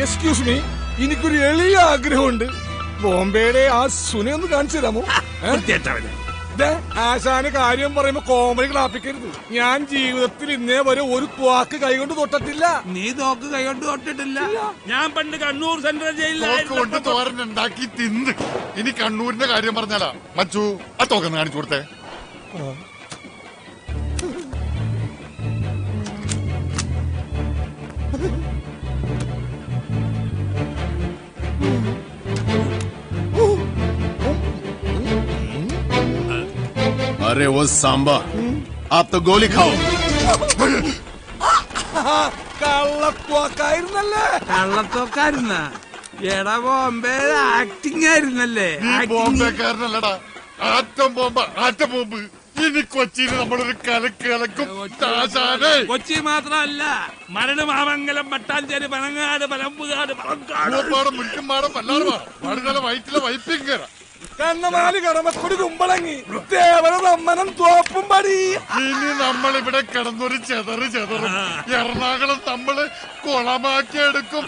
Excuse me, എനിക്കൊരു എളിയ ആഗ്രഹമുണ്ട്. ബോംബെയുടെ ആ സുനെ ഒന്ന് കാണിച്ചു തരാമോ? ആശാന് കാര്യം പറയുമ്പോ കോമഡി ക്ലാപ്പിക്കരുത്. ഞാൻ ജീവിതത്തിൽ ഇന്നേ വരെ ഒരു ത്വാക്ക് കൈകൊണ്ട് തൊട്ടിട്ടില്ല. നീ തോക്ക് കൈകൊണ്ട് തൊട്ടിട്ടില്ല. ഞാൻ പണ്ട് കണ്ണൂർ സെൻട്രൽ ജയിലിൽ തോരനുണ്ടാക്കി തിന്ന്. ഇനി കണ്ണൂരിന്റെ കാര്യം പറഞ്ഞാലാ മച്ചു ആ തോക്കെന്ന് കാണിച്ചു കൊടുത്തേ. अरे वो सांबा, आप तो गोली खाओ. കള്ളത്വാക്കായിരുന്നല്ലേ? കള്ളത്തോക്കായിരുന്ന എടാ ബോംബെ ആക്ടിങ് ആയിരുന്നല്ലേ? ബോംബെക്കാരനല്ലടാ, ആറ്റം ബോംബ്, ആറ്റം ബോംബ്. ഇനി കൊച്ചിയിൽ നമ്മളൊരു കലക്കും. കൊച്ചി മാത്രമല്ല, മരട്, മാമംഗലം, പട്ടാഞ്ചേരി, പനങ്ങാട്, പനമ്പുകാട്, മുൻകുമാടം, വല്ലാറുവാ വയറ്റിലെ വൈപ്പിങ് കയറാം. കണ്ണമാലി കടമക്കുടി കുമ്പളങ്ങി തേവര തമ്മനം തോപ്പും പടി. ഇനി നമ്മളിവിടെ കിടന്നൊരു ചെതറും എറണാകുളം നമ്മള് കുളമാക്കി എടുക്കും.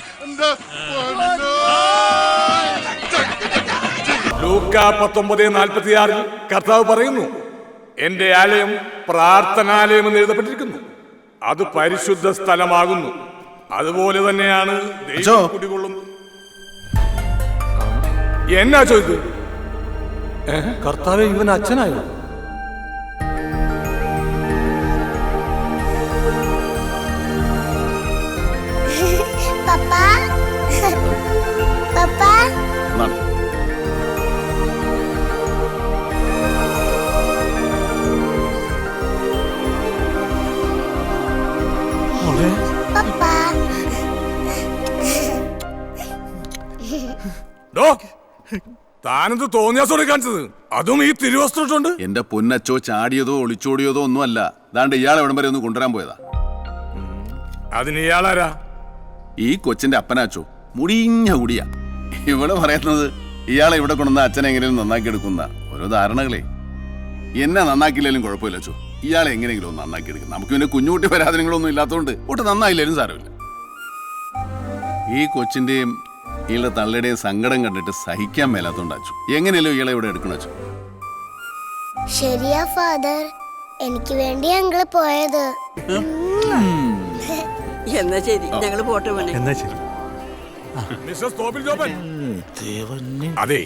ലൂക്ക 19:46 കർത്താവ് പറയുന്നു, എന്റെ ആലയം പ്രാർത്ഥനാലയം എന്ന് എഴുതപ്പെട്ടിരിക്കുന്നു. അത് പരിശുദ്ധ സ്ഥലമാകുന്നു. അതുപോലെ തന്നെയാണ് ദൈവം കുടികൊള്ളുന്നു. എന്നാ ചോദിച്ചത്? കർത്താവേ, ഇവൻ അച്ഛനായോ? താനെന്ത് തോന്നിയാസോടെ കാണിച്ചത്? അതും ഈ തിരുവസ്ത്രമുണ്ട്. എന്റെ പൊന്നച്ചോ, ചാടിയതോ ഒളിച്ചോടിയതോ ഒന്നും അല്ല. ദാണ്ട് ഇയാളെ എവിടം വരെ ഒന്ന് കൊണ്ടുവരാൻ പോയതാ. അതിന് ഇയാളാരാ? ഈ കൊച്ചിന്റെ അപ്പനാച്ചോ, മുടിഞ്ഞ കുടിയാ. ഇവിടെ പറയുന്നത് ഇയാളെ ഇവിടെ കൊണ്ടുവന്ന അച്ഛനെ എങ്ങനെയും നന്നാക്കി എടുക്കുന്ന ഓരോ ധാരണകളെ. എന്നെ നന്നാക്കിയില്ലേലും കുഴപ്പമില്ല അച്ചോ, ഇയാളെ എങ്ങനെയെങ്കിലും ഒന്ന് നന്നാക്കി എടുക്കും. നമുക്ക് പിന്നെ കുഞ്ഞുകുട്ടി പരാതികളൊന്നും ഇല്ലാത്തതുകൊണ്ട് ഒട്ടും നന്നായില്ലേലും സാരമില്ല. ഈ കൊച്ചിന്റെയും ഇയാളുടെ തള്ളയുടെയും സങ്കടം കണ്ടിട്ട് സഹിക്കാൻ മേലാത്തോണ്ടാച്ചു. എങ്ങനെയല്ലോ ഇയാളെ ഇവിടെ എടുക്കണ അച്ചു? ശരിയാ ഫാദർ, എനിക്ക് വേണ്ടി ഞങ്ങള് പോയത്. എന്നാ ശരി, ഞങ്ങള് പോട്ടെ മോനെ. എന്നാ ശരി. അതെ,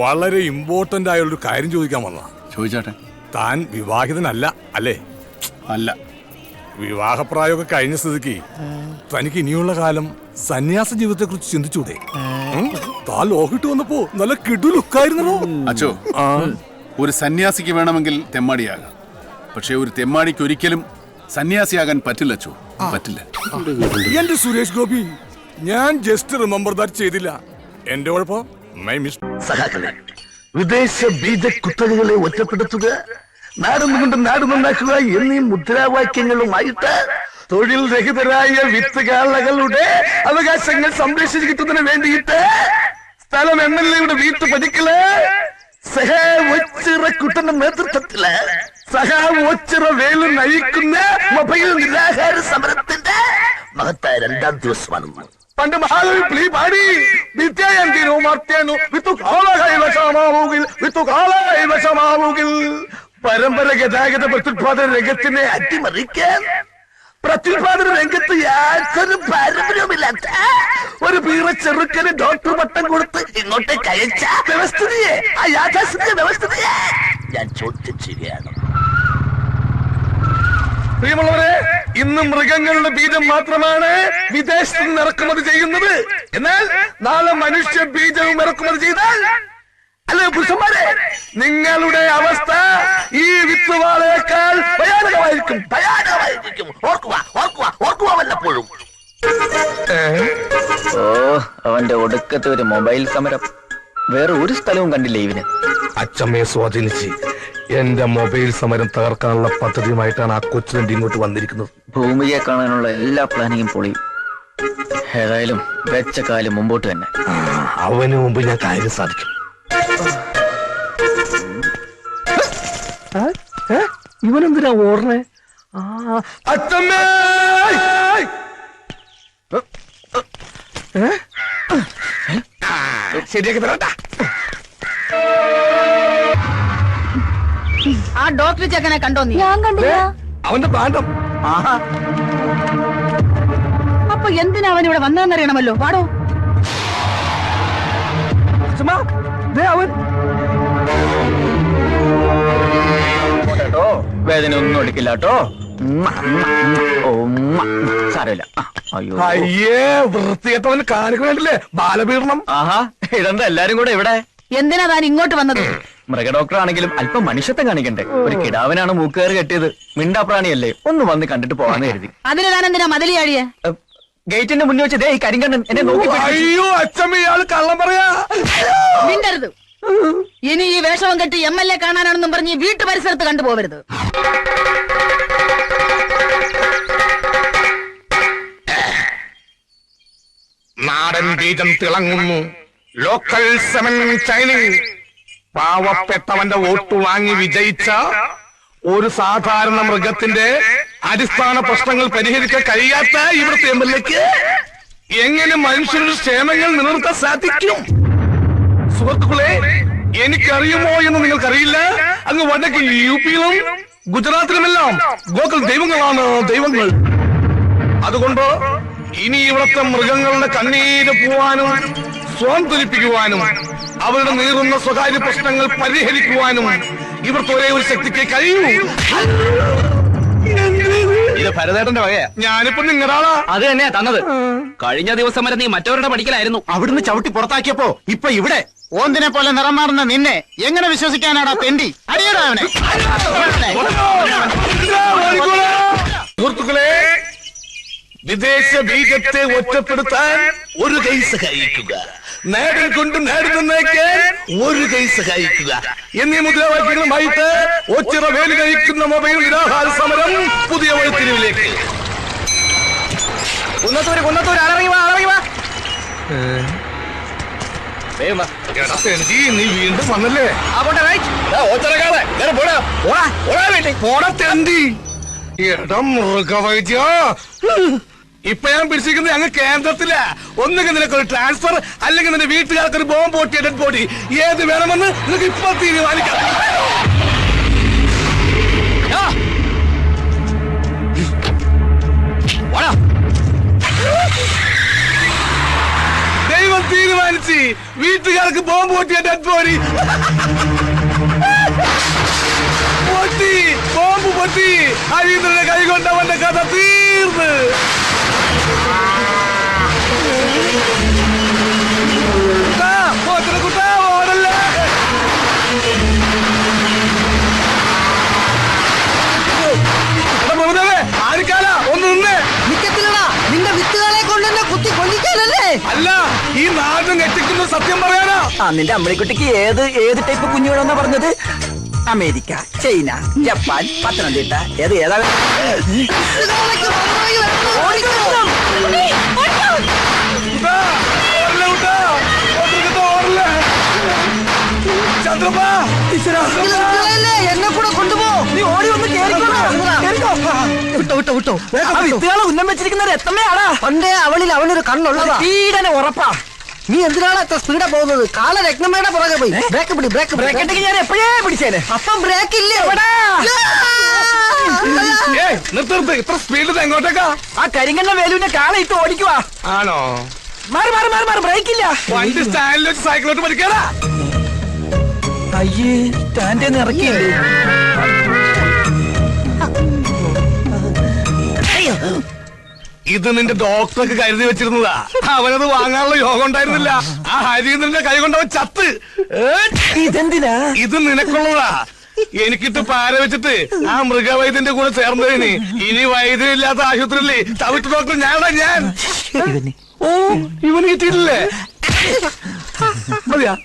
വളരെ ഇമ്പോർട്ടന്റ് ആയ ഒരു കാര്യം ചോദിക്കാൻ വന്ന. ചോദിച്ചാട്ടെ. താൻ വിവാഹിതനല്ല അല്ലേ? അല്ല. വിവാഹപ്രായമൊക്കെ കഴിഞ്ഞ സ്ഥിതിക്ക് തനിക്ക് ഇനിയുള്ള കാലം സന്യാസ ജീവിതത്തെ കുറിച്ച് ചിന്തിച്ചൂടെ? താൻ ലോകിട്ട് വന്നപ്പോ നല്ല കിടു ലുക്കായിരുന്നല്ലോ അച്ചോ. ഒരു സന്യാസിക്ക് വേണമെങ്കിൽ തെമ്മാടിയാകാം, പക്ഷെ ഒരു തെമ്മാടിക്ക് ഒരിക്കലും സന്യാസിയാകാൻ പറ്റില്ല അച്ചോ, പറ്റില്ല. എന്റെ സുരേഷ് ഗോപി, ഞാൻ ജസ്റ്റ് റിമെമ്പർ ദാറ്റ് ചെയ്തില്ല. എന്റെ കുഴപ്പം സഹാക്കളെ, വിദേശ ബീജ കുത്തകകളെ ഒറ്റപ്പെടുത്തുക, നാടുകൊണ്ട് നാടുണ്ടാക്കുക എന്നീ മുദ്രാവാക്യങ്ങളുമായിട്ട് തൊഴിൽ രഹിതരായ വിത്തുകാളകളുടെ അവകാശങ്ങൾ സംരക്ഷിച്ചു കിട്ടുന്നതിന് വേണ്ടിയിട്ട് സ്ഥലം MLA-യുടെ വീട്ടുപടിക്കല് കുട്ടന്റെ നേതൃത്വത്തില് ഒച്ചിറ വേലു നയിക്കുന്ന മൊബൈൽ നിരാഹാര സമരത്തിന്റെ മഹത്തായ 2ാം ദിവസമാണ്. പണ്ട് മഹാകവി പാടി വിദ്യായന്തിനു മർത്യനു വിത്തുകാലകൈവശമാവുകിൽ പരമ്പര ഗതാഗത പ്രത്യുത്പാദന രംഗത്തിനെ അട്ടിമറിക്കാൻ പ്രത്യുത്പാദന രംഗത്ത് യാതൊരു പാരമ്പര്യവുമില്ലാത്ത ഒരു പീറ ചെറുക്കന് ഡോക്ടർ പട്ടം കൊടുത്ത് ഇങ്ങോട്ടേക്ക് അയച്ച വ്യവസ്ഥിതിയെ, ആ യാഥാസ്ഥിതിക വ്യവസ്ഥിതിയെ ഞാൻ ചോദ്യം ചെയ്യുകയാണ്. പ്രിയമുള്ളവരെ, ഇന്ന് മൃഗങ്ങളുടെ ബീജം മാത്രമാണ് വിദേശത്ത് നിന്ന് ഇറക്കുമതി ചെയ്യുന്നത്. എന്നാൽ നാളെ മനുഷ്യ ബീജവും ഇറക്കുമതി ചെയ്താൽ, അല്ലെ പുരുഷന്മാരെ, നിങ്ങളുടെ അവസ്ഥ ഈ വിത്തുവാളയേക്കാൾ ഭയാനകമായിരിക്കും. ഓർക്കുക വല്ലപ്പോഴും. അവന്റെ ഒടുക്കത്തെ ഒരു മൊബൈൽ സമരം. വേറെ ഒരു സ്ഥലവും കണ്ടില്ല ഇവന്. അച്ചമ്മയെ സ്വാധീനിച്ച് എന്റെ മൊബൈൽ സമരം തകർക്കാനുള്ള പദ്ധതിയുമായിട്ടാണ് ആ കൊച്ചുവണ്ടി ഇങ്ങോട്ട് വന്നിരിക്കുന്നത്. ഭൂമിയെ കാണാനുള്ള എല്ലാ പ്ലാനിങ്ങും പൊളിയും. ഏതായാലും വെച്ച കാലം മുമ്പോട്ട് തന്നെ. അവന് മുമ്പ് ഞാൻ കാര്യം സാധിക്കും. ഇവനെന്തിനാ ഓടണേ? ശരിയാക്കി തരാട്ടാ. ആ ഡോക്ടർ ചെക്കനെ കണ്ടോ നീ? ഞാൻ കണ്ടില്ല. അവന്റെ പാണ്ഡം. ആഹാ, അപ്പൊ എന്തിനാ അവൻ ഇവിടെ വന്നതെന്നറിയണമല്ലോ. പാടോ. ചുമ്മാ, ദേ അവൻ. കേട്ടോ, വേദന ഒന്നും എടുക്കില്ല കേട്ടോ. സാരമില്ല. അയ്യോ, അയ്യേ, വൃത്തികെട്ടവന് കാണിക്കണില്ലേ ബാലപീഡനം. ആഹാ, ഇതെന്താ എല്ലാരും കൂടെ ഇവിടെ? എന്തിനാ താൻ ഇങ്ങോട്ട് വന്നത്? മൃഗ ഡോക്ടർ ആണെങ്കിലും അല്പം മനുഷ്യത്വം കാണിക്കണ്ടേ? ഒരു കിടാവിനാണ് മൂക്കേറ് കെട്ടിയത്. മിണ്ടാപ്രാണിയല്ലേ, ഒന്ന് വന്ന് കണ്ടിട്ട് പോകാന്ന് കരുതി. അതിന് താൻ എന്തിനാ മതിലിയാടിയെ? ഗേറ്റിന്റെ മുന്നിൽ വെച്ച് ദേ ഈ കരിങ്കണ്ണൻ എന്നെ നോക്കി പിടിച്ചു. അയ്യോ അച്ഛമ്മ, ഇയാള് കള്ളം പറയാ. മിണ്ടരുത്. ഇനി ഈ വേഷവും കെട്ടി MLA കാണാനാണെന്നും പറഞ്ഞ് ഈ വീട്ടു പരിസരത്ത് കണ്ടുപോകരുത്. നാടൻ ബീജം തിളങ്ങുന്നു. Local semen shining. പാവപ്പെട്ടവന്റെ വോട്ട് വാങ്ങി വിജയിച്ച ഒരു സാധാരണ മൃഗത്തിന്റെ അടിസ്ഥാന പ്രശ്നങ്ങൾ പരിഹരിക്കാൻ കഴിയാത്ത ഇവിടുത്തെ MLAക്ക് എങ്ങനെ മനുഷ്യരുടെ ക്ഷേമങ്ങൾ നിലനിർത്താൻ സാധിക്കും? സുഹൃത്തുക്കളെ, എനിക്കറിയുമോ എന്ന് നിങ്ങൾക്കറിയില്ല. അങ്ങ് വടക്ക് UP-യിലും ഗുജറാത്തിലുമെല്ലാം ഗോകുൽ ദൈവങ്ങളാണ് ദൈവങ്ങൾ. അതുകൊണ്ട് ഇനി ഇവിടുത്തെ മൃഗങ്ങളുടെ കണ്ണീര് പോവാനും സ്വാന്തരിപ്പിക്കുവാനും അവരുടെ നീറുന്ന സ്വകാര്യ പ്രശ്നങ്ങൾ പരിഹരിക്കുവാനും ഇവിടുത്തെ ഒരേ ഒരു ശക്തിക്ക് കഴിയൂ. ഇത് ഭരതേട്ടന്റെ വകയാ. ഞാനിപ്പോ നിങ്ങളാളാ. അത് തന്നെയാ തന്നത്. കഴിഞ്ഞ ദിവസം വരെ നീ മറ്റവരുടെ പഠിക്കലായിരുന്നു. അവിടുന്ന് ചവിട്ടി പുറത്താക്കിയപ്പോ ഇപ്പൊ ഇവിടെ ഓന്തിനെ പോലെ നിറം മാറുന്ന നിന്നെ എങ്ങനെ വിശ്വസിക്കാനാടാ തെണ്ടി? അടിയടാ അവനെ. സുഹൃത്തുക്കളെ, വിദേശ ബീജത്തെ ഒറ്റപ്പെടുത്താൻ ഒരു കൈ സഹായിക്കുക, നാടിൽ കൊണ്ട് നാട് നന്നാക്കാൻ ഒരു കൈ സഹായിക്കുക എന്നീ മുദ്രാവാക്യങ്ങളുമായിട്ട് ഒച്ചിറ വേലി കഴിക്കുന്ന മൊബൈൽ നിരാഹാര സമരം പുതിയ വഴിത്തിരിവിലേക്ക്. നീ വീണ്ടും വന്നല്ലേ? മൃഗവൈദ്യ, ഇപ്പൊ ഞാൻ പിടിച്ചിരിക്കുന്നത് ഞങ്ങൾ കേന്ദ്രത്തില. ഒന്നുകിൽ നിനക്കൊരു ട്രാൻസ്ഫർ, അല്ലെങ്കിൽ നിന്റെ വീട്ടുകാർക്ക് ഒരു ബോംബ് പൊട്ടിയ ഡെഡ് ബോഡി. ഏത് വേണമെന്ന് നിനക്ക് ഇപ്പൊ തീരുമാനിക്കാം. ദൈവം തീരുമാനിച്ച് വീട്ടുകാർക്ക് ബോംബ് പൊട്ടിയ ഡെഡ് ബോഡി പൊട്ടി, ബോംബ് പൊട്ടി. അരീന്ദ്രന്റെ കൈ കൊണ്ട് അവന്റെ കഥ തീർന്ന്. കുട്ടാ, ഓടല്ലേ. ആരിക്കാല ഒന്ന് നിന്നേ. നിന്റെ വിത്തുകളെ കൊണ്ടെന്നെ കുത്തി കൊല്ലിക്കാനല്ലേ? അല്ല, ഈ നാട് ഞെട്ടിക്കുന്ന സത്യം പറയാനാ. നിന്റെ അമ്മണിക്കുട്ടിക്ക് ഏത് ടൈപ്പ് കുഞ്ഞുങ്ങളെന്നാ പറഞ്ഞത്? അമേരിക്ക, ചൈന, ജപ്പാൻ, പത്തനംതിട്ട, ഏതാ? എന്നെ കൂടെ കൊണ്ടുപോ. നീ ഓടി വന്ന് വിട്ടോ. വിത്തുകളെ ഉന്നം വെച്ചിരിക്കുന്നത് എത്തമ്മയാടാ. പണ്ടേ അവനൊരു കണ്ണുള്ളതാ. സ്പീഡനെ ഉറപ്പാ. നീ എന്തിനാണ് എത്ര സ്പീഡാ പോകുന്നത്? കാല രത്നമ്മയുടെ പുറകെ പോയി. ബ്രേക്ക് ഇട്ടെങ്കിൽ ഞാൻ എപ്പോഴേ പിടിച്ചേനെ. അപ്പം ബ്രേക്ക് ഇല്ലേ? നിർത്ത്. ഇത്ര സ്പീഡിൽ എങ്ങോട്ടേക്കാ? ആ കരിങ്കണ്ണ വേലുവിന്റെ കാല ഇട്ട് ഓടിക്കുവാ. ആണോ? മാറി ബ്രേക്ക് ഇല്ല. വണ്ടി സ്റ്റാൻഡിൽ വെച്ച് സൈക്കിളോട്ട് പഠിക്കാനാ. അയ്യേ, സ്റ്റാൻഡിൽ ഇറക്കിയില്ലേ? ഇത് നിന്റെ ഡോക്ടർക്ക് കരുതി വെച്ചിരുന്നതാ. അവനത് വാങ്ങാനുള്ള യോഗം ഉണ്ടായിരുന്നില്ല. ആ ഹരീന്ദ്രന്റെ കൈ കൊണ്ടവൻ ചത്ത്. ഇതെന്തിനാ? ഇത് നിനക്കുള്ളതാ. എനിക്കിട്ട് പാര വെച്ചിട്ട് ആ മൃഗവൈദ്യന്റെ കൂടെ ചേർന്നതിന് ഇനി വൈദ്യമില്ലാത്ത ആശുപത്രിയില്ലേ ചവിട്ട് ഡോക്ടർ ഞാനാ ഞാൻ. ഓ, ഇവന് കിട്ടിയിട്ടില്ലേ? മതിയാ.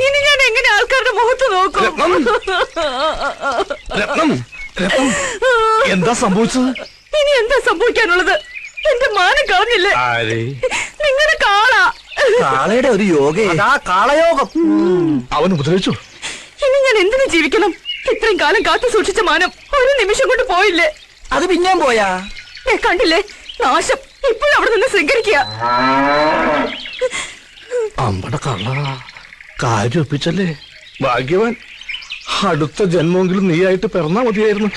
ഇനി ഞാൻ എങ്ങനെ ആൾക്കാരുടെ മുഖത്ത് നോക്കും? രത്നം, എന്താ സംഭവിച്ചത്? ഇനി എന്താ സംഭവിക്കാനുള്ളത്? എന്റെ മാനം കളഞ്ഞില്ലേ നിങ്ങളുടെ കാള? കാളയുടെ ഒരു യോഗ, കാളയോഗം. അവൻ ഉപദ്രവിച്ചു. ഇനി ഞാൻ എന്തിനു ജീവിക്കണം? ഇത്രയും കാലം കാത്തു സൂക്ഷിച്ച മാനം ഒരു നിമിഷം കൊണ്ട് പോയില്ലേ? അത് പിന്നെയും പോയാ? കണ്ടില്ലേ നാശം ഇപ്പോഴും അവിടെ നിന്ന് സ്വീകരിക്കുക. അമ്പട കള്ള കാര്യം ഒപ്പിച്ചല്ലേ ഭാഗ്യവാൻ. അടുത്ത ജന്മമെങ്കിലും നീയായിട്ട് പിറന്നാ മതിയായിരുന്നു.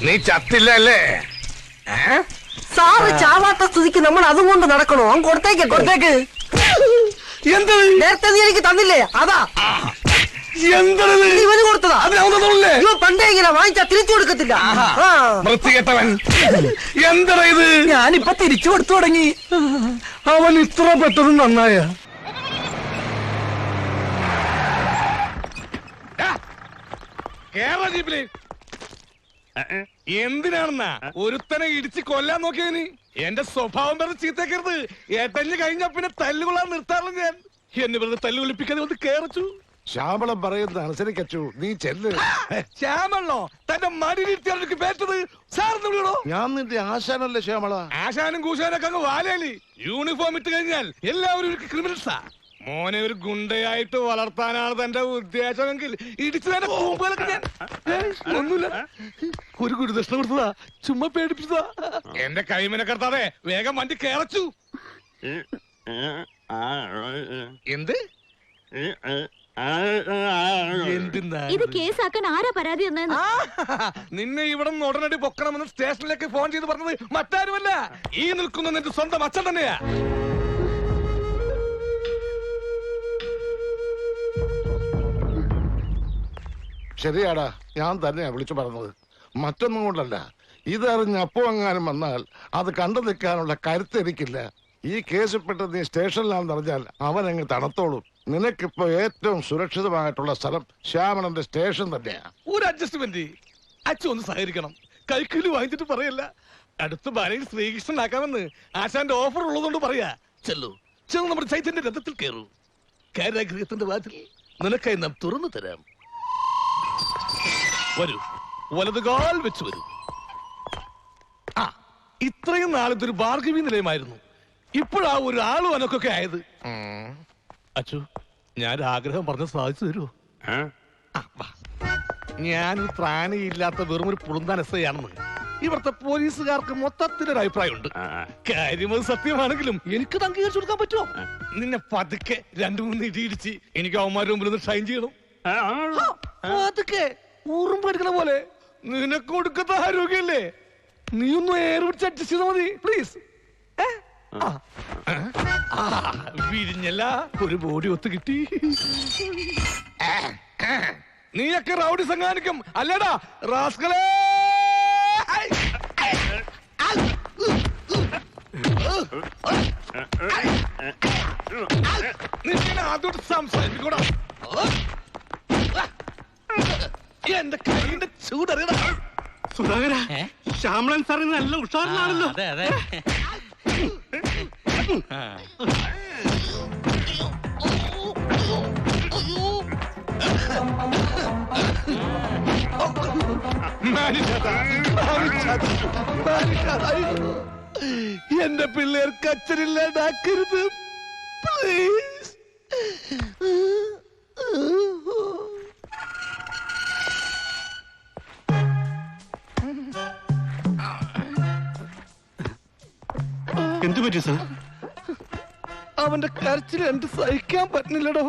നീ ചത്തില്ല അല്ലേ? സാറ് ചാവാത്ത സ്ഥിതിക്ക് നമ്മൾ അതും കൊണ്ട് നടക്കണോ? അവൻ കൊടുത്തേക്ക്. എന്ത് നേരത്തെ നീ എനിക്ക് തന്നില്ലേ? അതാ എന്തത് ഇവന് കൊടുത്തതാ. ഇവ പണ്ടേ ഇങ്ങനെ വാങ്ങിച്ചാ തിരിച്ചു കൊടുക്കത്തില്ല. വൃത്തികെട്ടവൻ. എന്താ ഇത്? ഞാനിപ്പൊ തിരിച്ചു കൊടുത്തു തുടങ്ങി. അവൻ ഇത്ര പെട്ടതും നന്നായ. കേരള ജീപ്പില് എന്തിനാണെന്നാ ഒരുത്തനെ ഇടിച്ച് കൊല്ലാൻ നോക്കിയത് നീ? എന്റെ സ്വഭാവം പറഞ്ഞ് ചീത്തക്കരുത്. ഏട്ടഞ്ഞ് കഴിഞ്ഞ പിന്നെ തല്ലുകൊള്ളാൻ നിർത്താറില്ല ഞാൻ. എന്നെ വെറുതെ തല്ലുകൊള്ളിപ്പിക്കാതെ വന്ന് കേറച്ചു. ശ്യാമളം പറയുന്നത് അനുസരിക്കച്ചു, നീ ചെല്ല്. ശ്യാമളോ തന്റെ മടിയിലിരുത്തിയാണ് പേറ്റത്? സാറിന് വിളിയോ? ഞാൻ നിന്റെ ആശാനല്ലേ ശ്യാമള? ആശാനും കൂശാനൊക്കെ അങ്ങ് വാലേലി. യൂണിഫോം ഇട്ട് കഴിഞ്ഞാൽ എല്ലാവരും ക്രിമിനൽസാ. മോനെ ഒരു ഗുണ്ടയായിട്ട് വളർത്താനാണ് തന്റെ ഉദ്ദേശമെങ്കിൽ ഇടിച്ചു തന്നെ ഒന്നുമില്ല. ഒരു ഗുരുദക്ഷിണ കൊടുത്തതാ, ചുമ്മാ പേടിപ്പിച്ചതാ. എന്റെ കൈമനെ കടത്താതെ വേഗം വണ്ടി കേറച്ചു. എന്ത് ഇത് കേസാക്കാൻ ആരാ പരാതി തന്നെന്ന്? നിന്നെ ഇവിടെ നിന്ന് ഉടനടി പൊക്കണമെന്ന് സ്റ്റേഷനിലേക്ക് ഫോൺ ചെയ്ത് പറഞ്ഞത് മറ്റാരുമല്ല, ഈ നിൽക്കുന്ന നിന്റെ സ്വന്തം അച്ഛൻ തന്നെയാ. ശരിയാടാ, ഞാൻ തന്നെയാ വിളിച്ചു പറഞ്ഞത്. മറ്റൊന്നും കൊണ്ടല്ല, ഇതറിഞ്ഞ് അപ്പോ എങ്ങാനും വന്നാൽ അത് കണ്ടു നിൽക്കാനുള്ള കരുത്ത് എനിക്കില്ല. ഈ കേസിൽപ്പെട്ട നീ സ്റ്റേഷനിലാണെന്ന് അറിഞ്ഞാൽ അവൻ അങ്ങ് തണുത്തോളും. നിനക്കിപ്പോ ഏറ്റവും സുരക്ഷിതമായിട്ടുള്ള സ്ഥലം ശ്യാമണന്റെ സ്റ്റേഷൻ തന്നെയാ. ഒരു അഡ്ജസ്റ്റ്മെന്റ് അച്ഛൻ ഒന്ന് സഹകരിക്കണം. കൈക്കൂലി വാങ്ങിച്ചിട്ട് പറയല്ല. അടുത്ത ബാലയിൽ ശ്രീകൃഷ്ണനാക്കാമെന്ന് ആശാന്റെ ഓഫർ ഉള്ളതുകൊണ്ട് പറയാ. ചെല്ലു ചെന്ന് നമ്മുടെ ചൈതന്യ രഥത്തിൽ കയറൂ. കാരാഗൃഹത്തിന്റെ വാതിൽ നിനക്കായി നാം തുറന്നു തരാം. വരൂ, വലതുകാൽ വെച്ച് വരൂ. ആ, ഇത്രയും നാളിതൊരു ഭാർഗവി നിലയമായിരുന്നു. ഇപ്പോഴാ ഒരു ആളും അനക്കൊക്കെ ആയത്. അച്ചു, ഞാനൊരു ആഗ്രഹം പറഞ്ഞ് സാധിച്ചു തരുമോ? ഞാനൊരു ത്രാണിയില്ലാത്ത വെറും ഒരു പുളുന്താൻ എസ്ഐയാണെന്ന് ഇവിടുത്തെ പോലീസുകാർക്ക് മൊത്തത്തിലൊരു അഭിപ്രായമുണ്ട്. കാര്യമത് സത്യമാണെങ്കിലും എനിക്ക് അംഗീകരിച്ചു കൊടുക്കാൻ പറ്റുമോ? നിന്നെ പതുക്കെ 2-3 ഇടിയിടിച്ച് എനിക്ക് അവന്മാരുടെ മുമ്പിൽ ഒന്ന് ഷൈൻ ചെയ്യണം. പതുക്കെ ഊറും പഠിക്കണ പോലെ. നിനക്ക് കൊടുക്കുന്ന ആരോഗ്യല്ലേ, നീ ഒന്ന് എയർ പിടിച്ച് അഡ്ജസ്റ്റ് ചെയ്താൽ മതി പ്ലീസ്. വിരിഞ്ഞല്ല, ഒരു ബോഡി ഒത്തു കിട്ടി. നീയൊക്കെ റൗഡി സംഘാനിക്കും അല്ലേടാ റാസ്കളെ? അതോട്ട് സംസാരിക്കൂടാ. എന്റെ കൈയുടെ ചൂടറിയടാ. സുധാകര, ശ്യാമളൻ സാറിന് നല്ല ഉഷാറിലാണല്ലോ. എന്റെ പിള്ളേർക്ക് അച്ഛനില്ലാണ്ടാക്കരുത് പ്ലീസ്. എന്തു പറ്റി സാർ? അവന്റെ കരച്ചിൽ എനിക്ക് സഹിക്കാൻ പറ്റുന്നില്ലടോ.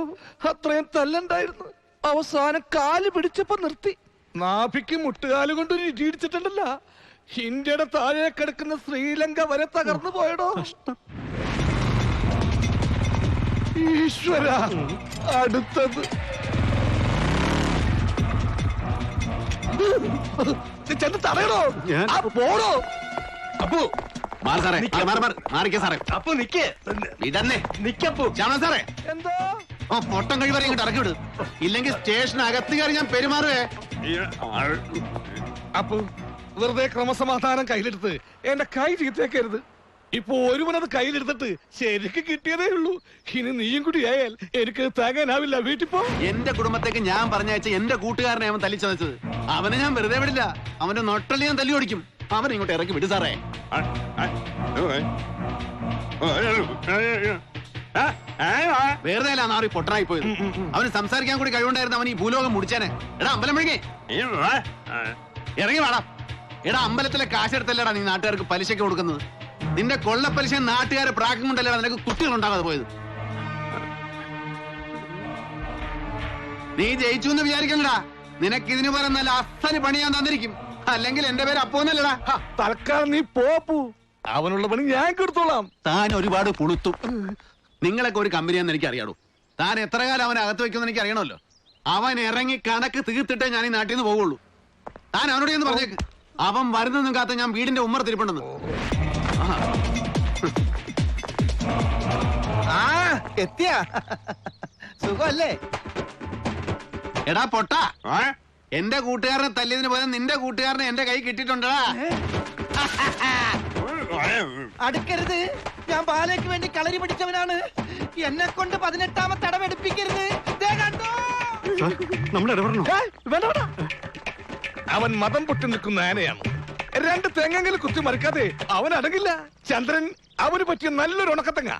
അത്രയും തല്ലുണ്ടായിരുന്നു. അവസാനം കാല് പിടിച്ചപ്പോ നിർത്തി. നാഭിക്ക് മുട്ടുകാല് കൊണ്ട് ഒരു ഇടിച്ചിട്ടുണ്ടല്ല. ഇന്ത്യയുടെ താഴെ കിടക്കുന്ന ശ്രീലങ്ക വരെ തകർന്നു പോയടോ. ഈശ്വര, അടുത്തത് ചെന്ന് തടയണോ? പോടോ. അപ്പു അപ്പൊ നിക്കേ ഇതന്നെ നിക്കപ്പു. ശ്യാമളൻ സാറേ, എന്തോ പൊട്ടം കഴിവരെ ഇങ്ങോട്ട് ഇറക്കി വിട്. ഇല്ലെങ്കിൽ സ്റ്റേഷനകത്ത് കയറി ഞാൻ പെരുമാറുവേ. അപ്പൊ വെറുതെ ക്രമസമാധാനം കയ്യിലെടുത്ത് എന്റെ കൈ ചീത്തേക്കരുത്. ഇപ്പൊ ഒരുവനത് കയ്യിലെടുത്തിട്ട് ശരിക്ക് കിട്ടിയതേ ഉള്ളൂ. ഇനി നീയും കൂടി ആയാൽ എനിക്ക് താങ്ങാനാവില്ല. വീട്ടിൽ പോ. എന്റെ കുടുംബത്തേക്ക് ഞാൻ പറഞ്ഞയച്ച എന്റെ കൂട്ടുകാരനെ അവൻ തല്ലിച്ചതച്ചത്. അവനെ ഞാൻ വെറുതെ വിടില്ല. അവന്റെ നൊട്ടല് ഞാൻ തല്ലി ഓടിക്കും. അവൻ ഇങ്ങോട്ട് ഇറക്കി വിട് സാറേ. വെറുതെ അല്ല നാറി പൊട്ടനായി പോയത്. അവന് സംസാരിക്കാൻ കൂടി കഴിവുണ്ടായിരുന്നു അവൻ ഈ ഭൂലോകം മുടിച്ചേനെ. എടാ അമ്പലം വിഴുങ്ങി ഇറങ്ങി വേടാ. എടാ അമ്പലത്തിലെ കാശെടുത്തല്ലടാ നീ നാട്ടുകാർക്ക് പലിശക്ക് കൊടുക്കുന്നത്. നിന്റെ കൊള്ളപ്പലിശ നാട്ടുകാരെ പ്രാക്കം കൊണ്ടല്ലടാ നിനക്ക് കുട്ടികൾ ഉണ്ടാകാതെ പോയത്. നീ ജയിച്ചു എന്ന് വിചാരിക്കണ്ടടാ. നിനക്ക് ഇതിന് പോലെ നല്ല അസ്ഥന് പണി ഞാൻ തന്നിരിക്കും. അല്ലെങ്കിൽ എന്റെ പേര് അപ്പോന്നല്ലടാ. തൽക്കാലം നീ പോപ്പു, അവനുള്ള പണി ഞാൻ കൊടുത്തോളാം. താൻ ഒരുപാട് പുളുത്തു. നിങ്ങളൊക്കെ ഒരു കമ്പനിയാന്ന് എനിക്ക് അറിയാടൂ. താൻ എത്ര കാലം അവനെ അകത്ത് വെക്കുമെന്ന് എനിക്ക് അറിയണമല്ലോ. അവൻ ഇറങ്ങി കണക്ക് തീർത്തിട്ടേ ഞാൻ ഈ നാട്ടിൽ നിന്ന് പോവുള്ളൂ. താൻ അവനോട് എന്ന് പറഞ്ഞേക്ക്. അവൻ വരുന്നൊന്നും കാത്ത ഞാൻ വീടിന്റെ ഉമ്മർ തിരിപ്പുണ്ടെന്ന്. എത്തിയാ സുഖല്ലേ? എടാ പൊട്ട, എന്റെ കൂട്ടുകാരനെ തല്ലിയതിന് പോലെ നിന്റെ കൂട്ടുകാരനെ എന്റെ കൈ കിട്ടിയിട്ടുണ്ടടാ. അടുക്കരുത്, ഞാൻ പാലയ്ക്ക് വേണ്ടി കളരി പിടിച്ചവനാണ്. എന്നെ കൊണ്ട് 18ാമത്തെ അടവെടുപ്പിക്കരുത്. അവൻ മതം പൊട്ടി നിൽക്കുന്ന ആനയാണ്. 2 തെങ്ങെങ്കിലും കുത്തി മറിക്കാതെ അവൻ അടങ്ങില്ല. ചന്ദ്രൻ അവന് പറ്റിയ നല്ലൊരു ഉണക്കത്തങ്ങ.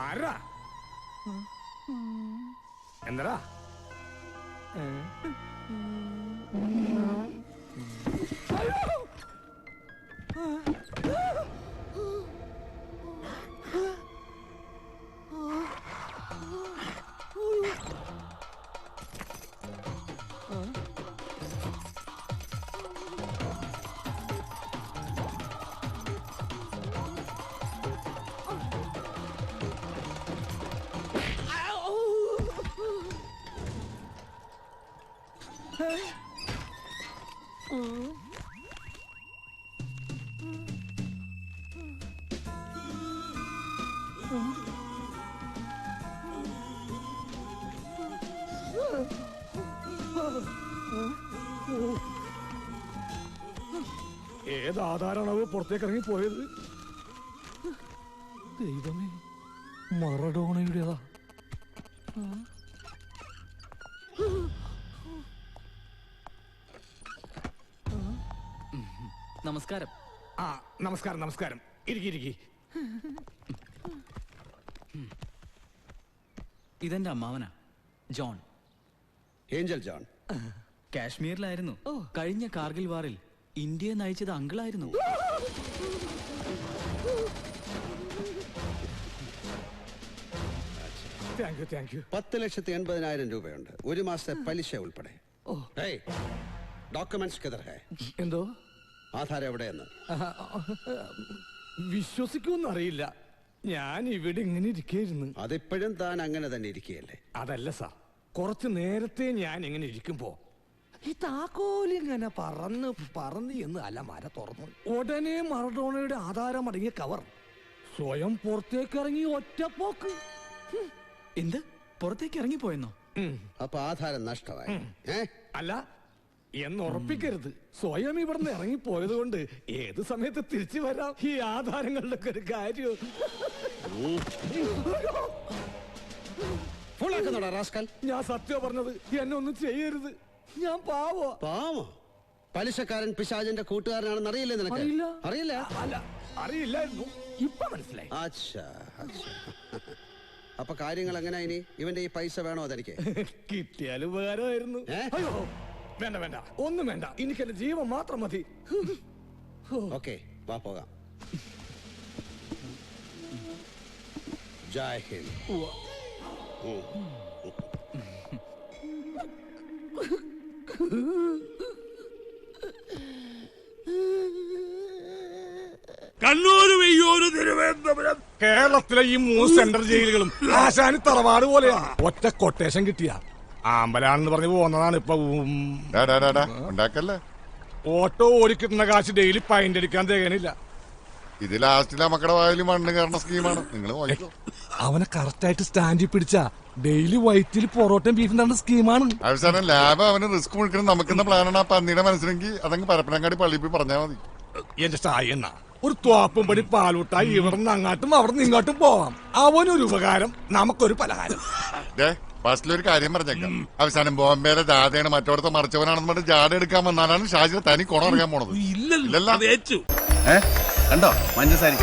ആരാ എന്താ? ഏതാധാരണവ് പുറത്തേക്ക് ഇറങ്ങി പോയത്? ദൈവമേ, മറഡോണയുടേതാ. നമസ്കാരം. നമസ്കാരം നമസ്കാരം. ഇരിക്കി. ഇതെന്റെ അമ്മാവനാ, ജോൺ. Angel John. കാശ്മീരിലായിരുന്നു. കഴിഞ്ഞ കാർഗിൽ വാറിൽ ഇന്ത്യയെ നയിച്ചത് അങ്കിളായിരുന്നു. Thank you. 10,80,000 രൂപയുണ്ട്, 1 മാസത്തെ പലിശ ഉൾപ്പെടെ. ഡോക്യുമെന്റ്സ് കിതർ ഹൈ? എന്തോ? ആധാരം എവിടെയെന്ന് വിശ്വസിക്കുമെന്ന് അറിയില്ല. ഞാൻ ഇവിടെ ഇങ്ങനെ ഇരിക്കായിരുന്നു. അതിപ്പോഴും താൻ അങ്ങനെ തന്നെ ഇരിക്കുകയല്ലേ? അതല്ല സാർ, കുറച്ച് നേരത്തെ ഞാൻ ഇങ്ങനെ ഇരിക്കുമ്പോ ഈ താക്കോലിങ്ങനെ പറന്ന് എന്ന് അലമാര തുറന്നു. ഉടനെ മറഡോണയുടെ ആധാരം അടങ്ങിയ കവർ സ്വയം പുറത്തേക്ക് ഇറങ്ങി ഒറ്റപ്പോക്ക്. എന്ത്? പുറത്തേക്ക് ഇറങ്ങിപ്പോയെന്നോ? അപ്പൊ ആധാരം നഷ്ടമായി? അല്ല എന്ന് ഉറപ്പിക്കരുത്. സ്വയം ഇവിടുന്ന് ഇറങ്ങിപ്പോയത് കൊണ്ട് ഏത് സമയത്ത് തിരിച്ചു വരാം. ഈ ആധാരങ്ങളുടെ ഒക്കെ ഒരു കാര്യം. ഞാൻ സത്യം പറഞ്ഞത്. എന്നെ ഒന്നും ചെയ്യരുത്. ഞാൻ പാവോ. പലിശക്കാരൻ പിശാചിന്റെ കൂട്ടുകാരനാണെന്ന് അറിയില്ലേ നിനക്ക്? അറിയില്ല? അറിയില്ലായിരുന്നു, ഇപ്പൊ മനസ്സിലായി. അപ്പൊ കാര്യങ്ങൾ എങ്ങനെ? ഇനി ഇവന്റെ ഈ പൈസ വേണോ തനിക്ക്? കിട്ടിയാൽ ഉപകാരമായിരുന്നു. അയ്യോ വേണ്ട, ഒന്നും വേണ്ട. എനിക്ക് എന്റെ ജീവൻ മാത്രം മതി. ഓക്കെ, വാ പോകാം. ജയ് ഹിന്ദ്. കണ്ണൂര്, വെയ്യൂര്, തിരുവനന്തപുരം, കേരളത്തിലെ ഈ 3 സെൻട്രൽ ജയിലുകളും ആശാനി തറവാട് പോലെയാ. ഒറ്റ കൊട്ടേഷൻ കിട്ടിയ ആമ്പലാണെന്ന് പറഞ്ഞ് പോകുന്നതാണ്. ഇപ്പൊ ഓട്ടോ ഓടിക്കുന്ന കാശ് ഡെയിലി പൈൻ്റ് അടിക്കാൻ തികയണില്ല. ഇത് ലാസ്റ്റിലെ മക്കളുടെ വായിൽ മണ്ണ് കയറുന്ന സ്കീമാണ്. നിങ്ങൾ അവനെ കറക്റ്റായിട്ട് സ്റ്റാൻഡിൽ പിടിച്ച ഡെയിലി വൈറ്റിൽ പൊറോട്ടയും ബീഫും തന്ന സ്കീമാണ്. അവസാനം ലാബ് അവന് റിസ്ക് മുഴുക്കണം. നമുക്കെന്ന പ്ലാനാണ് ആ പന്നിയുടെ മനസ്സിലെങ്കിൽ അതങ്ങ് പരപ്പനങ്ങാടി പള്ളിയിൽ പോയി പറഞ്ഞാൽ മതി. എന്റെ ചായ എന്നാ ഒരു തോപ്പും പടി പാലൂട്ടായി ഇവിടുന്ന് അങ്ങാട്ടും അവിടെ നിന്ന് ഇങ്ങോട്ടും പോവാം. അവനൊരു ഉപകാരം, നമുക്കൊരു പലഹാരം. ഫസ്റ്റിലൊരു കാര്യം പറഞ്ഞേക്കാം. അവസാനം ബോംബെയിലെ ജാഥയാണ് മറ്റോടത്തെ മറിച്ചവനാണെന്ന് പറഞ്ഞ് ജാഥ എടുക്കാൻ വന്നാലാണ് ഷാജിനെ തനി കുണം അറിയാൻ പോണത്. ഇല്ലല്ലോ കണ്ടോ മഞ്ഞസാരി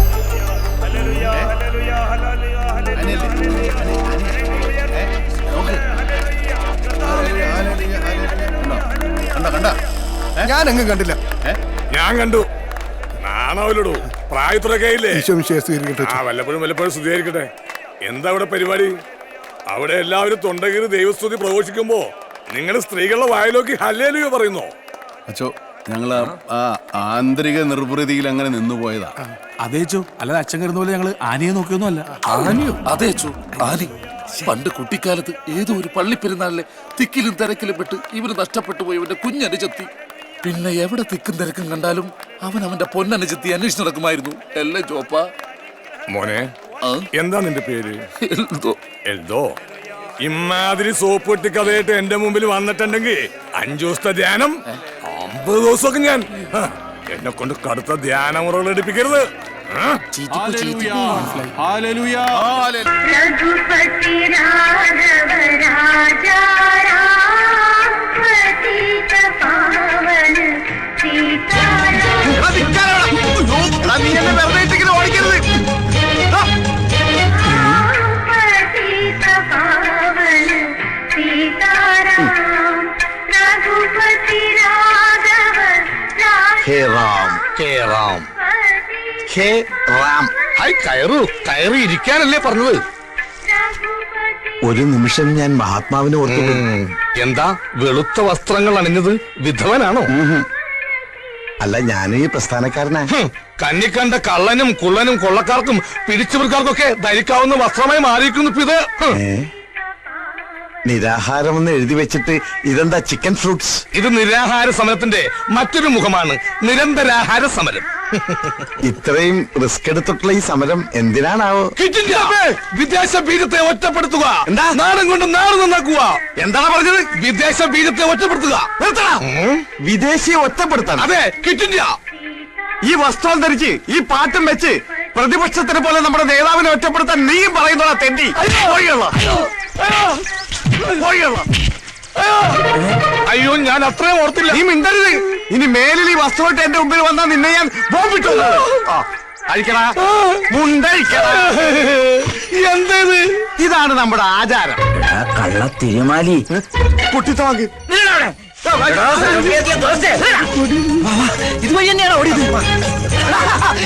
ഞാനങ്ങ് കണ്ടില്ല. ഞാൻ കണ്ടു. നാണാവല്ലോ പ്രായത്തിലൊക്കെ ഇല്ലേ? വല്ലപ്പോഴും സ്തുതിയായിരിക്കട്ടെ. എന്താ അവിടെ പരിപാടി? അവിടെ എല്ലാവരും തൊണ്ടകീറി ദൈവസ്തുതി പ്രഘോഷിക്കുമ്പോ നിങ്ങൾ സ്ത്രീകളുടെ വായിലോക്കി ഹല്ലേലൂയ പറയുന്നോ? അച്ചോ ഞങ്ങള് ആ ആന്തരിക നിർവൃതിയിൽ അങ്ങനെ നിന്നുപോയതാ. അതേച്ചോ, അല്ലാതെ അച്ഛൻ കരുന്ന പോലെ ഞങ്ങള് ആനയെ നോക്കിയൊന്നും അല്ല. ആനയോ? അതേച്ചോ, ആനി. പണ്ട് കുട്ടിക്കാലത്ത് ഏതോ ഒരു പള്ളിപ്പെരുന്നാളിലെ തിക്കിലും തിരക്കിലും പെട്ട് ഇവര് നഷ്ടപ്പെട്ടു പോയി ഇവന്റെ കുഞ്ഞനുജത്തി. പിന്നെ എവിടെ തിക്കും തിരക്കും കണ്ടാലും അവന്റെ പൊന്നനുജത്തി അന്വേഷിച്ച് നടക്കുമായിരുന്നു. എല്ലാം ചോപ്പ. മോനെ, എന്താ നിന്റെ പേര്? എൽദോ. ഇമാതിരി സോപ്പ് പെട്ടി കഥയായിട്ട് എന്റെ മുമ്പിൽ വന്നിട്ടുണ്ടെങ്കിൽ 5 ദിവസത്തെ ധ്യാനം 50 ദിവസമൊക്കെ ഞാൻ എന്നെ കൊണ്ട് കടുത്ത ധ്യാനമുറകൾ എടുപ്പിക്കരുത്. ഹേ റാം, ഹേ റാം, ഹേ റാം. കയറി ഇരിക്കാനല്ലേ പറഞ്ഞത്? ഒരു നിമിഷം ഞാൻ മഹാത്മാവിനെ ഓർത്തു. എന്താ വെളുത്ത വസ്ത്രങ്ങൾ അണിഞ്ഞത്? വിധവനാണോ? അല്ല, ഞാനും ഈ പ്രസ്ഥാനക്കാരനാ. കണ്ണിക്കണ്ട കള്ളനും കുള്ളനും കൊള്ളക്കാർക്കും പിടിച്ചവർക്കാർക്കൊക്കെ ധരിക്കാവുന്ന വസ്ത്രമായി മാറിയിരിക്കുന്നു ഇത്. നിരാഹാരം എന്ന് എഴുതി വെച്ചിട്ട് ഇതെന്താ ചിക്കൻ ഫ്രൂട്ട്സ്? ഇത് നിരാഹാര സമരത്തിന്റെ മറ്റൊരു മുഖമാണ്, നിരന്തരാഹാര സമരം. ഇത്രയും റിസ്ക് എടുത്തിട്ടുള്ള ഈ സമരം എന്തിനാണാവോ? വിദേശ ബീജത്തെ ഒറ്റപ്പെടുത്തുക, നാടും കൊണ്ട് നാട് നന്നാക്കുക. എന്താണ് പറഞ്ഞത്? വിദേശ ബീജത്തെ ഒറ്റപ്പെടുത്തുക. വിദേശിയെ ഒറ്റപ്പെടുത്താൻ? അതെ, ക്വിറ്റ് ഇന്ത്യ. ഈ വസ്ത്രം ധരിച്ച് ഈ പാട്ടും വെച്ച് പ്രതിപക്ഷത്തിനെ പോലെ നമ്മുടെ നേതാവിനെ ഒറ്റപ്പെടുത്താൻ നീയും പറയുന്നോളാ തെണ്ടി. അയ്യോ, ഞാൻ അത്രയും ഓർത്തില്ല. നീ മിണ്ടരുത്. ഇനി മേലിൽ ഈ വസ്തുവായിട്ട് എന്റെ മുമ്പിൽ വന്നാൽ നിന്നെ ഞാൻ ബോംബിട്ടു. അഴിക്കടാ, മുണ്ടഴിക്കടാ. എന്തേത്? ഇതാണ് നമ്മുടെ ആചാരം. കള്ള തിരുമാലി കുട്ടിത്തോക്ക് ഇതുവഴി തന്നെയാണ് ഓടിയത്.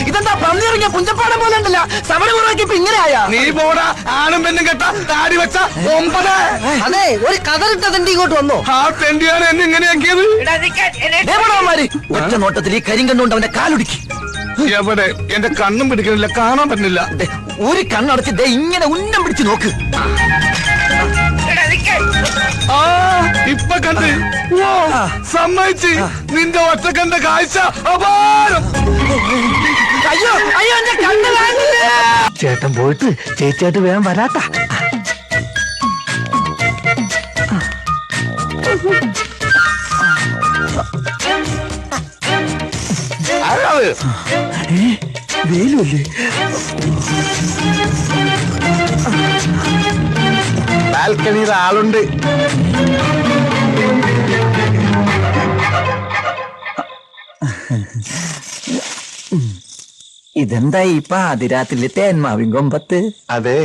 ഇതെന്താ പന്നിറങ്ങിയ പുഞ്ചപ്പാടം പോലെ ഉണ്ടല്ലോ. സമരമുറക്കി ഇപ്പൊ ഇങ്ങനെയായ. നീ പോടാ, ആണും പെണ്ണും കെട്ട താടി വെച്ച 9. അതെ, ഒരു കതറിട്ട തെണ്ടി ഇങ്ങോട്ട് വന്നോ. ആ തെണ്ടിയാണ് എന്നെ ഇങ്ങനെയാക്കിയത്. ഒറ്റ നോട്ടത്തിൽ ഈ കരിങ്കണ്ണുകൊണ്ട് അവന്റെ കാലൊടുക്കി. എവിടെ? എന്റെ കണ്ണും പിടിക്കണില്ല, കാണാൻ പറ്റുന്നില്ല. ഒരു കണ്ണടച്ച് ഇങ്ങനെ ഉന്നം പിടിച്ച് നോക്ക്. ഇപ്പൊ കണ്ട് സമ്മതിച്ച്. നിന്റെ ഒറ്റ കണ്ട കാഴ്ച അപാരം. അയ്യോ അയ്യോ, എന്റെ കണ്ണ് കാണില്ല. ചേട്ടൻ പോയിട്ട് ചേച്ചിയായിട്ട് വേഗം വരാട്ട. വേലുമല്ലേ? ബാൽക്കണിയിൽ ആളുണ്ട്. ഇതെന്താ ഈ പാതിരാത്രിയിലെ തേന്മാവിൻ കൊമ്പത്ത്? അതെ,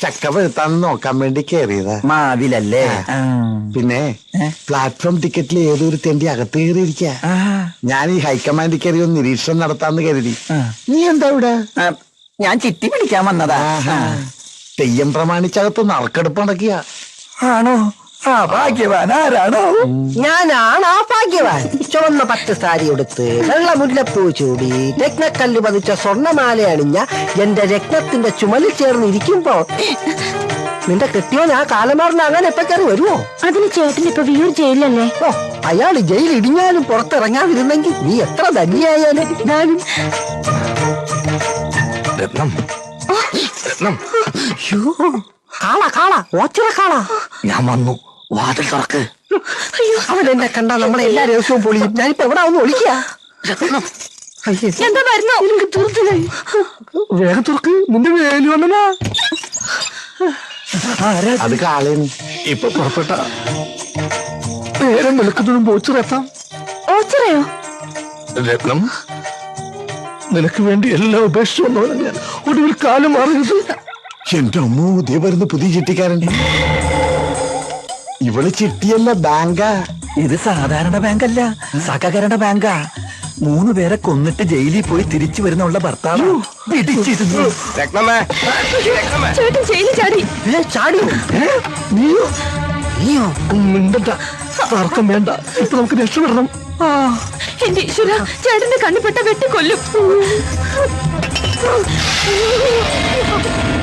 ചക്ക വെളുത്താന്ന് നോക്കാൻ വേണ്ടി കയറിയതാ. മാവിലല്ലേ? പിന്നെ പ്ലാറ്റ്ഫോം ടിക്കറ്റിൽ ഏതൊരു തെണ്ടി അകത്ത് കയറിയിരിക്ക. ഞാൻ ഈ ഹൈക്കമാൻഡിൽ കയറി ഒന്ന് നിരീക്ഷണം നടത്താന്ന് കരുതി. നീ എന്താ ഇവിടെ? ഞാൻ ചിട്ടി പിടിക്കാൻ വന്നതാ. തെയ്യം പ്രമാണിച്ചകത്ത് നറുക്കെടുപ്പ് നടക്കുക. ആണോ? ആ ഭാഗ്യവാൻ ആരാണോ? ഞാനാണ് ആ ഭാഗ്യവാൻ. ചുവന്ന പട്ട് സാരി എടുത്ത് വെള്ള മുല്ലപ്പൂ ചൂടി രത്നക്കല്ല് പതിച്ച സ്വർണ്ണമാല അണിഞ്ഞ എന്റെ രത്നത്തിന്റെ ചുമലിൽ ചേർന്ന് ഇരിക്കുമ്പോ നിന്റെ കെട്ടിയോൻ ആ കാലമാറിനാകാൻ എപ്പ കയറി വരുമോ? അതിന് ചേട്ടൻ ഇപ്പൊ വിയൂർ ജയിലല്ലേ? ഓ, അയാള് ജയിൽ ഇടിഞ്ഞാലും പുറത്തിറങ്ങാതിരുന്നെങ്കിൽ നീ എത്ര ധന്യായാലും ഞാനും. രത്നം, രത്നം. കാള ഓച്ചിറ കാള. ഞാൻ വന്നു, വാതിൽ തുറക്ക്. അവൻ എന്നെ കണ്ടാ നമ്മളെ എല്ലാ ദിവസവും പൊളിയും. ഞാനിപ്പോ എവിടെ ഒന്ന് ഒളിക്കാ. എന്താ വരുന്നോ? വേഗം തുറക്ക്, നിന്റെ വേലു വന്നനാ. അത് കാളേന്. ഇപ്പൊ പുറപ്പെട്ട നേരം വെളുക്കുന്നതും ഓച്ചിറെത്താം. ഓച്ചിറയോ? രത്നം, നിനക്ക് വേണ്ടി എല്ലാം ഉപേക്ഷിച്ചു വന്നവനാണ് ഞാൻ. ഒടുവിൽ കാലം മാറരുത്. എന്റെ അമ്മ ഉദയ വരുന്ന പുതിയ ചിട്ടിക്കാരൻ. ഇവള് ചിട്ടിയല്ല, ബാങ്കാ. ഇത് സാധാരണ ബാങ്കല്ല, സഹകരണ ബാങ്കാ. 3 പേരെ കൊന്നിട്ട് ജയിലിൽ പോയി തിരിച്ചു വരുന്നുള്ള ഭർത്താവ് പിടിച്ചിരുന്നു. ചേട്ടൻ ജയിലിൽ ചാടി. ചാടിയോ? നീയോ? മിണ്ടണ്ട, തർക്കം വേണ്ട. ഇപ്പൊ നമുക്ക് രക്ഷപ്പെടണം. എന്റെ ഈശ്വര, ചേട്ടന്റെ കണ്ണിപ്പെട്ട വെട്ടിക്കൊല്ലും.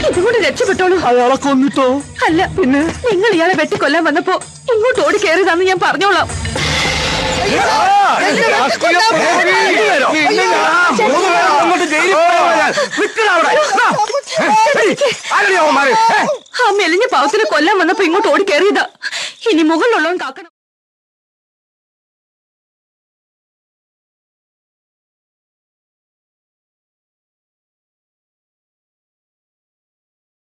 ഇതുകൊണ്ട് രക്ഷപ്പെട്ടോളൂ. അയാളെ കൊന്നിട്ടോ? അല്ല, പിന്നെ നിങ്ങൾ ഇയാളെ വെട്ടിക്കൊല്ലാൻ വന്നപ്പോ ഇങ്ങോട്ട് ഓടി കയറിയതാന്ന് ഞാൻ പറഞ്ഞോളാം. ആ മെലിഞ്ഞ പാവത്തിനെ കൊല്ലാൻ വന്നപ്പോ ഇങ്ങോട്ട് ഓടി കയറിയതാ. ഇനി മുകളിലുള്ളവൻ കാക്കണം.